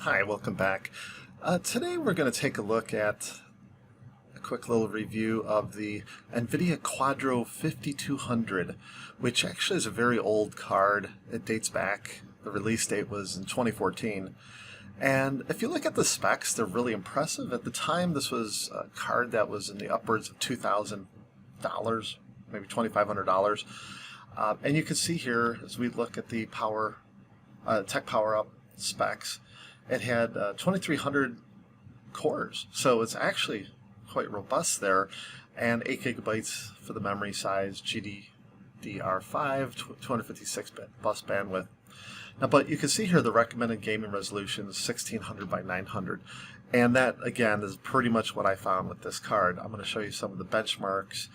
Hi, welcome back. Today we're going to take a look at a quick little review of the Nvidia Quadro 5200, which actually is a very old card. It dates back, the release date was in 2014. And if you look at the specs, they're really impressive. At the time, this was a card that was in the upwards of $2,000, maybe $2,500. And you can see here, as we look at the Tech Power Up specs, it had 2,300 cores, so it's actually quite robust there, and 8 gigabytes for the memory size, GB DDR5, 256 bus bandwidth. Now, but you can see here the recommended gaming resolution is 1600 by 900, and that again is pretty much what I found with this card. I'm going to show you some of the benchmarks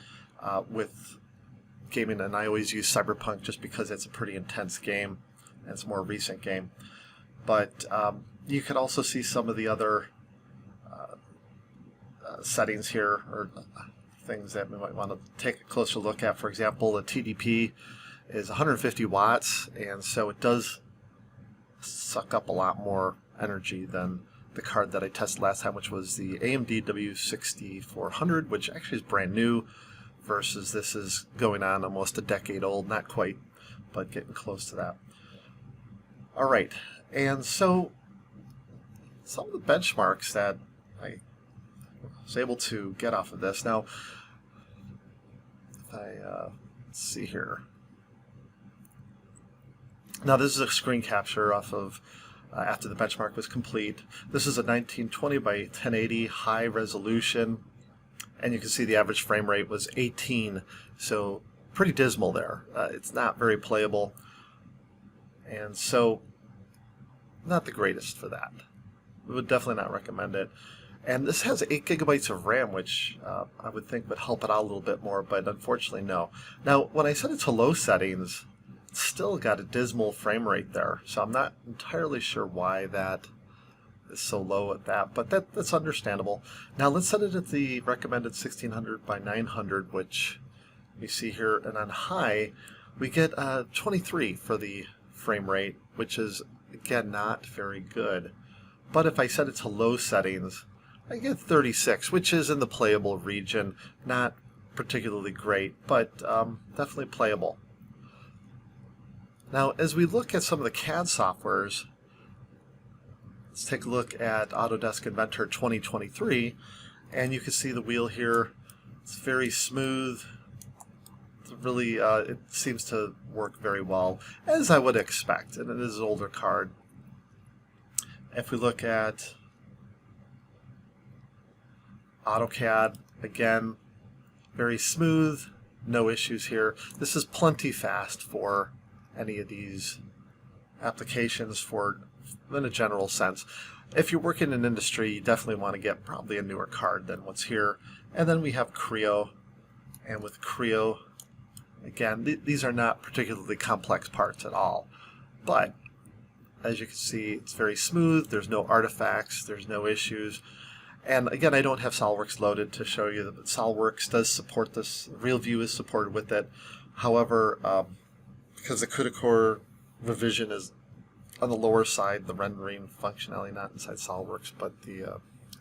with gaming, and I always use Cyberpunk just because it's a pretty intense game and it's a more recent game. But you can also see some of the other settings here, or things that we might want to take a closer look at. For example, the TDP is 150 watts, and so it does suck up a lot more energy than the card that I tested last time, which was the AMD W6400, which actually is brand new, versus this is going on almost a decade old, not quite, but getting close to that. All right, and so some of the benchmarks that I was able to get off of this. Now, if I let's see here. Now, this is a screen capture off of after the benchmark was complete. This is a 1920 by 1080 high resolution, and you can see the average frame rate was 18, so pretty dismal there. It's not very playable, and so not the greatest for that. We would definitely not recommend it. And this has 8 gigabytes of RAM, which I would think would help it out a little bit more, but unfortunately no. Now, when I set it to low settings, it's still got a dismal frame rate there, so I'm not entirely sure why that is so low at that, but that's understandable. Now let's set it at the recommended 1600 by 900, which you see here, and on high, we get 23 for the frame rate, which is, again, not very good. But if I set it to low settings, I get 36, which is in the playable region. Not particularly great, but definitely playable. Now, as we look at some of the CAD softwares, let's take a look at Autodesk Inventor 2023, and you can see the wheel here. It's very smooth. It's really, it seems to work very well, as I would expect, and it is an older card. If we look at AutoCAD, again, very smooth, no issues here. This is plenty fast for any of these applications in a general sense. If you're working in industry, you definitely want to get probably a newer card than what's here. And then we have Creo, and with Creo, again, these are not particularly complex parts at all, but as you can see, it's very smooth. There's no artifacts. There's no issues. And again, I don't have SOLIDWORKS loaded to show you that SOLIDWORKS does support this. RealView is supported with it. However, because the CUDA core revision is on the lower side, the rendering functionality not inside SOLIDWORKS, but the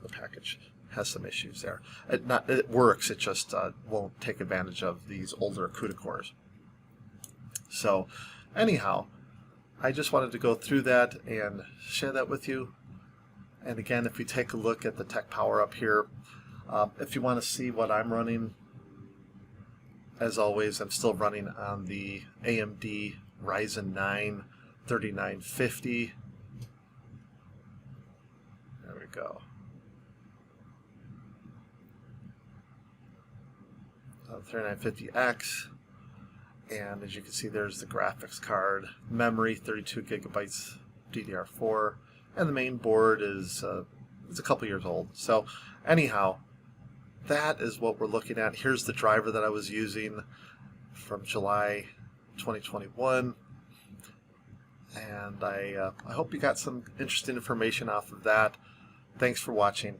package has some issues there. It works. It just won't take advantage of these older CUDA cores. So, anyhow, I just wanted to go through that and share that with you. And again, if we take a look at the Tech Power Up here, if you want to see what I'm running, as always, I'm still running on the AMD Ryzen 9 3950. There we go. 3950X. And as you can see, there's the graphics card, memory, 32 gigabytes DDR4, and the main board is it's a couple years old. So anyhow, that is what we're looking at. Here's the driver that I was using from July 2021, and I hope you got some interesting information off of that. Thanks for watching.